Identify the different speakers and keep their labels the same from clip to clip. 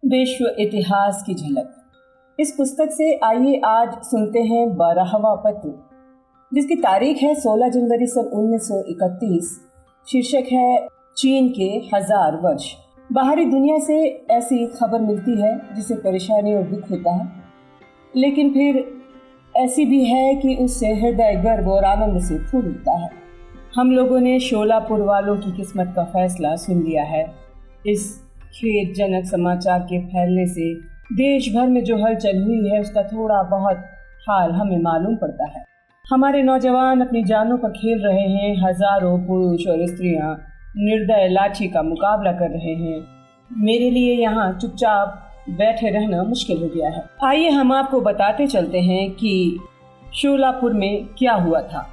Speaker 1: विश्व इतिहास की झलक। इस पुस्तक से आइए आज सुनते हैं 12वां पत्र, जिसकी तारीख है 16 जनवरी सन 1931। शीर्षक है चीन के 1000 वर्ष। बाहरी दुनिया से ऐसी खबर मिलती है जिसे परेशानी और दुख होता है, लेकिन फिर ऐसी भी है कि उससे हृदय गर्व और आनंद से फूल उठता है। हम लोगों ने शोलापुर वालों की किस्मत का फैसला सुन लिया है। इस खेदजनक समाचार के फैलने से देश भर में जो हलचल हुई है उसका थोड़ा बहुत हाल हमें मालूम पड़ता है। हमारे नौजवान अपनी जानों पर खेल रहे हैं। हजारों पुरुष और स्त्रियां निर्दय लाठी का मुकाबला कर रहे हैं। मेरे लिए यहाँ चुपचाप बैठे रहना मुश्किल हो गया है। आइए हम आपको बताते चलते हैं कि शोलापुर में क्या हुआ था।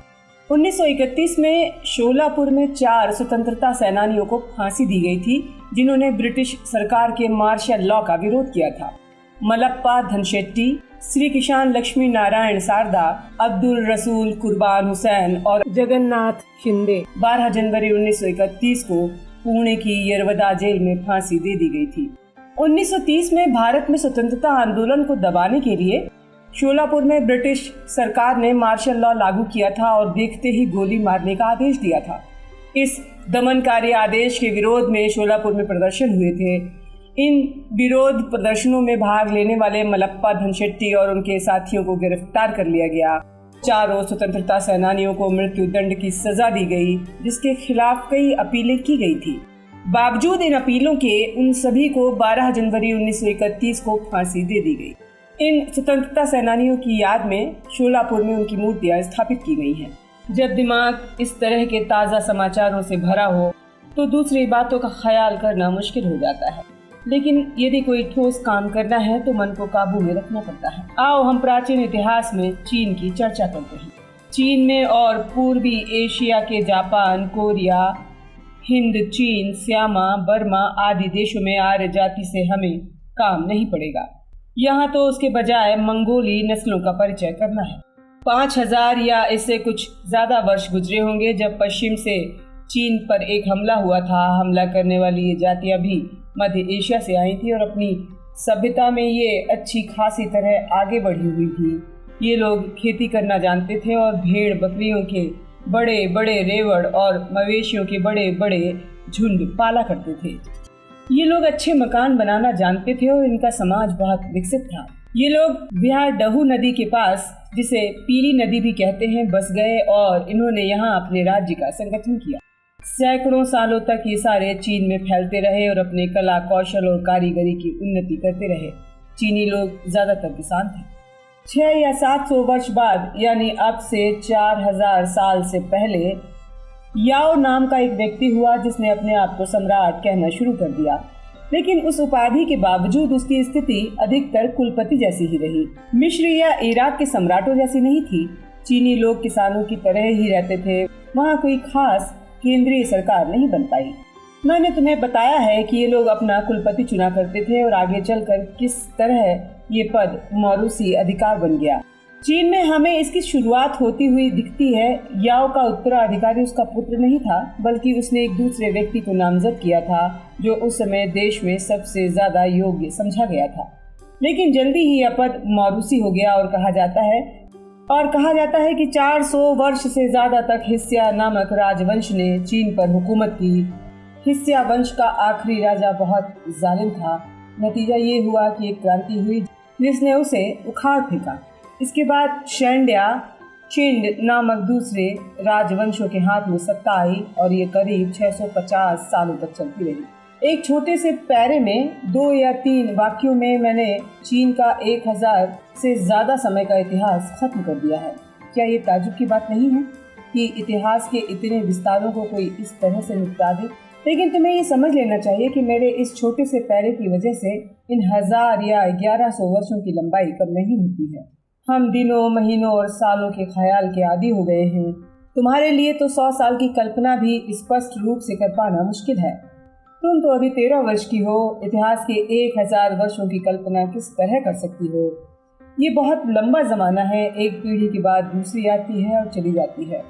Speaker 1: 1931 में शोलापुर में 4 स्वतंत्रता सेनानियों को फांसी दी गई थी, जिन्होंने ब्रिटिश सरकार के मार्शल लॉ का विरोध किया था। मलप्पा धनशेट्टी, श्री किशन लक्ष्मी नारायण सारदा, अब्दुल रसूल कुर्बान हुसैन और जगन्नाथ शिंदे 12 जनवरी 1931 को पुणे की यरवदा जेल में फांसी दे दी गई थी। 1930 में भारत में स्वतंत्रता आंदोलन को दबाने के लिए शोलापुर में ब्रिटिश सरकार ने मार्शल लॉ लागू किया था और देखते ही गोली मारने का आदेश दिया था। इस दमनकारी आदेश के विरोध में शोलापुर में प्रदर्शन हुए थे। इन विरोध प्रदर्शनों में भाग लेने वाले मलप्पा धनशेट्टी और उनके साथियों को गिरफ्तार कर लिया गया। चारों स्वतंत्रता सेनानियों को मृत्यु दंड की सजा दी गई, जिसके खिलाफ कई अपीलें की गई थी। बावजूद इन अपीलों के उन सभी को 12 जनवरी 1931 को फांसी दे दी गई। इन स्वतंत्रता सेनानियों की याद में शोलापुर में उनकी मूर्तियां स्थापित की गई हैं। जब दिमाग इस तरह के ताज़ा समाचारों से भरा हो तो दूसरी बातों का ख्याल करना मुश्किल हो जाता है, लेकिन यदि कोई ठोस काम करना है तो मन को काबू में रखना पड़ता है। आओ हम प्राचीन इतिहास में चीन की चर्चा करते हैं। चीन में और पूर्वी एशिया के जापान, कोरिया, हिंद, चीन, श्यामा, बर्मा आदि देशों में आर्य जाति से हमें काम नहीं पड़ेगा। यहाँ तो उसके बजाय मंगोली नस्लों का परिचय करना है। 5000 या इससे कुछ ज्यादा वर्ष गुजरे होंगे जब पश्चिम से चीन पर एक हमला हुआ था। हमला करने वाली ये जातियां भी मध्य एशिया से आई थी और अपनी सभ्यता में ये अच्छी खासी तरह आगे बढ़ी हुई थी। ये लोग खेती करना जानते थे और भेड़ बकरियों के बड़े बड़े रेवड़ और मवेशियों के बड़े बड़े झुंड पाला करते थे। ये लोग अच्छे मकान बनाना जानते थे और इनका समाज बहुत विकसित था। ये लोग व्याडहू नदी के पास, जिसे पीली नदी भी कहते हैं, बस गए और इन्होंने यहाँ अपने राज्य का संगठन किया। सैकड़ों सालों तक ये सारे चीन में फैलते रहे और अपने कला कौशल और कारीगरी की उन्नति करते रहे। चीनी लोग ज्यादातर किसान थे। 600 या 700 वर्ष बाद, यानी अब से 4000 साल से पहले, याओ नाम का एक व्यक्ति हुआ जिसने अपने आप को सम्राट कहना शुरू कर दिया। लेकिन उस उपाधि के बावजूद उसकी स्थिति अधिकतर कुलपति जैसी ही रही। मिस्र या इराक के सम्राटों जैसी नहीं थी। चीनी लोग किसानों की तरह ही रहते थे। वहाँ कोई खास केंद्रीय सरकार नहीं बन पाई। मैंने तुम्हें बताया है कि ये लोग अपना कुलपति चुना करते थे और आगे चलकर किस तरह ये पद मौरूसी अधिकार बन गया। चीन में हमें इसकी शुरुआत होती हुई दिखती है। याओ का उत्तराधिकारी उसका पुत्र नहीं था, बल्कि उसने एक दूसरे व्यक्ति को नामजद किया था जो उस समय देश में सबसे ज्यादा योग्य समझा गया था। लेकिन जल्दी ही यह पद मौरूसी हो गया और कहा जाता है कि 400 वर्ष से ज्यादा तक हिस्या नामक राजवंश ने चीन पर हुकूमत की। हिस्या वंश का आखिरी राजा बहुत जालिम था। नतीजा ये हुआ कि एक क्रांति हुई जिसने उसे उखाड़ फेंका। इसके बाद शेंड्या चिंड नामक दूसरे राजवंशों के हाथ में सत्ता आई और ये करीब 650 सालों तक चलती रही। एक छोटे से पैरे में 2 या 3 वाक्यों में मैंने चीन का 1000 से ज्यादा समय का इतिहास खत्म कर दिया है। क्या ये ताज्जुब की बात नहीं है कि इतिहास के इतने विस्तारों को कोई इस तरह से निपटा दे? लेकिन तुम्हें ये समझ लेना चाहिए कि मेरे इस छोटे से पैरे की वजह से इन 1000 या 1100 वर्षों की लंबाई कम नहीं होती है। हम दिनों, महीनों और सालों के ख्याल के आदी हो गए हैं। तुम्हारे लिए तो 100 साल की कल्पना भी स्पष्ट रूप से कर पाना मुश्किल है। तुम तो अभी 13 वर्ष की हो। इतिहास के 1000 वर्षों की कल्पना किस तरह कर सकती हो? ये बहुत लंबा जमाना है। एक पीढ़ी के बाद दूसरी आती है और चली जाती है।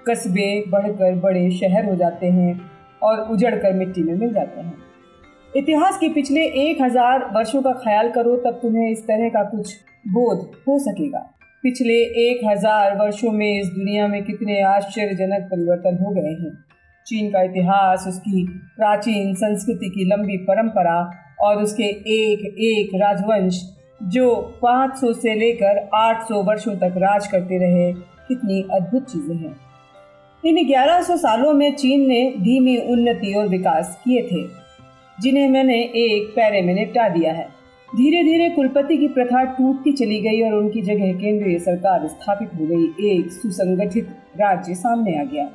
Speaker 1: कस्बे बढ़कर बड़े शहर हो जाते हैं और उजड़ कर मिट्टी में मिल जाते हैं। इतिहास के पिछले 1000 वर्षों का ख्याल करो, तब तुम्हें इस तरह का कुछ बोध हो सकेगा। पिछले 1000 वर्षों में इस दुनिया में कितने आश्चर्यजनक परिवर्तन हो गए हैं। चीन का इतिहास, उसकी प्राचीन संस्कृति की लंबी परंपरा और उसके एक एक राजवंश जो 500 से लेकर 800 वर्षों तक राज करते रहे, कितनी अद्भुत चीजें हैं। इन 1100 सालों में चीन ने धीमी उन्नति और विकास किए थे, जिन्हें मैंने एक पैरे में निपटा दिया है। धीरे धीरे कुलपति की प्रथा टूटती चली गई और उनकी जगह केंद्रीय सरकार स्थापित हो गई। एक सुसंगठित राज्य सामने आ गया।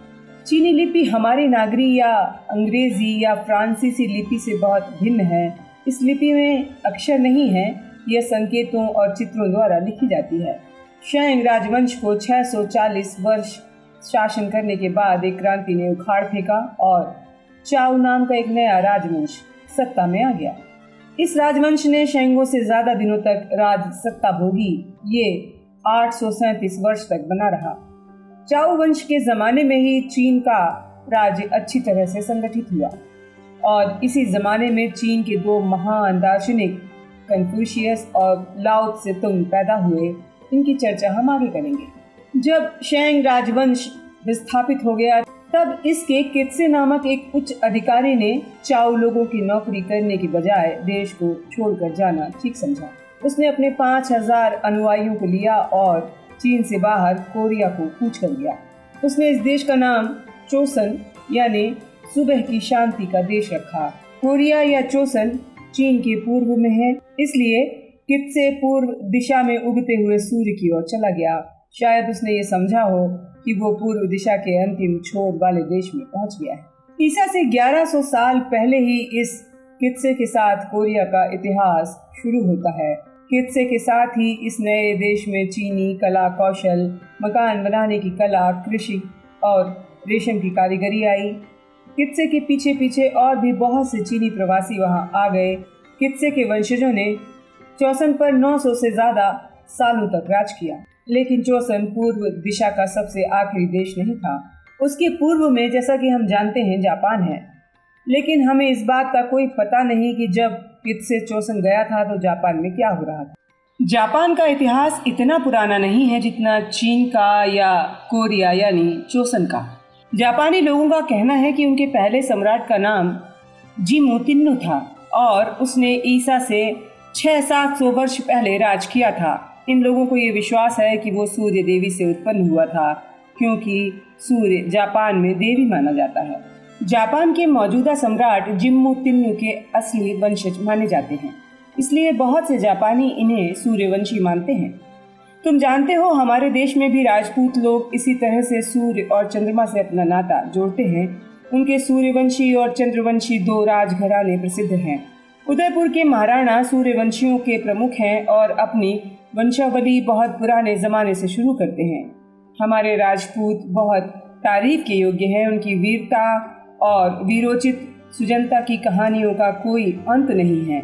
Speaker 1: चीनी लिपि हमारी नागरी या अंग्रेजी या फ्रांसीसी लिपि से बहुत भिन्न है। इस लिपि में अक्षर नहीं है, यह संकेतों और चित्रों द्वारा लिखी जाती है। शैंग राजवंश को 640 वर्ष शासन करने के बाद एक क्रांति ने उखाड़ फेंका और चाओ नाम का एक नया राजवंश सत्ता में आ गया। इस राजवंश ने शेंगों से ज्यादा दिनों तक राज सत्ता भोगी। ये 837 वर्ष तक बना रहा। चाओ वंश के जमाने में ही चीन का राज्य अच्छी तरह से संगठित हुआ और इसी जमाने में चीन के दो महान दार्शनिक कन्फ्यूशियस और लाओ त्से तुंग पैदा हुए। इनकी चर्चा हम आगे करेंगे। जब शैंग राजवंश विस्थापित हो गया, तब इसके कित्से नामक एक उच्च अधिकारी ने चाओ लोगों की नौकरी करने की बजाय देश को छोड़कर जाना ठीक समझा। उसने अपने 5000 अनुयायियों को लिया और चीन से बाहर कोरिया को कूच कर लिया। उसने इस देश का नाम चोसन यानी सुबह की शांति का देश रखा। कोरिया या चोसन चीन के पूर्व में है, इसलिए कित्से पूर्व दिशा में उगते हुए सूर्य की ओर चला गया। शायद उसने ये समझा हो कि वो पूर्व दिशा के अंतिम छोर वाले देश में पहुंच गया है। ईसा से 1100 साल पहले ही इस कित्से के साथ कोरिया का इतिहास शुरू होता है। कित्से के साथ ही इस नए देश में चीनी कला कौशल, मकान बनाने की कला, कृषि और रेशम की कारीगरी आई। कित्से के पीछे पीछे और भी बहुत से चीनी प्रवासी वहां आ गए। कित्से के वंशजों ने चोसन पर 900 से ज्यादा सालों तक राज किया, लेकिन चोसन पूर्व दिशा का सबसे आखिरी देश नहीं था। उसके पूर्व में, जैसा कि हम जानते हैं, जापान है। लेकिन हमें इस बात का कोई पता नहीं कि जब कित्से चोसन गया था तो जापान में क्या हो रहा था। जापान का इतिहास इतना पुराना नहीं है जितना चीन का या कोरिया यानी चोसन का। जापानी लोगों का कहना है कि उनके पहले सम्राट का नाम जिमोतिन्नु था और उसने ईसा से 600-700 वर्ष पहले राज किया था। इन लोगों को ये विश्वास है कि वो सूर्य देवी से उत्पन्न हुआ था, क्योंकि सूर्य जापान में देवी माना जाता है। जापान के मौजूदा सम्राट जिम्मोतिन्नु के असली वंशज माने जाते हैं, इसलिए बहुत से जापानी इन्हें सूर्यवंशी मानते हैं। तुम जानते हो, हमारे देश में भी राजपूत लोग इसी तरह से सूर्य और चंद्रमा से अपना नाता जोड़ते हैं। उनके सूर्यवंशी और चंद्रवंशी 2 राजघराने प्रसिद्ध हैं। उदयपुर के महाराणा सूर्यवंशियों के प्रमुख हैं और अपनी वंशावली बहुत पुराने जमाने से शुरू करते हैं। हमारे राजपूत बहुत तारीफ के योग्य हैं। उनकी वीरता और वीरोचित सुजनता की कहानियों का कोई अंत नहीं है।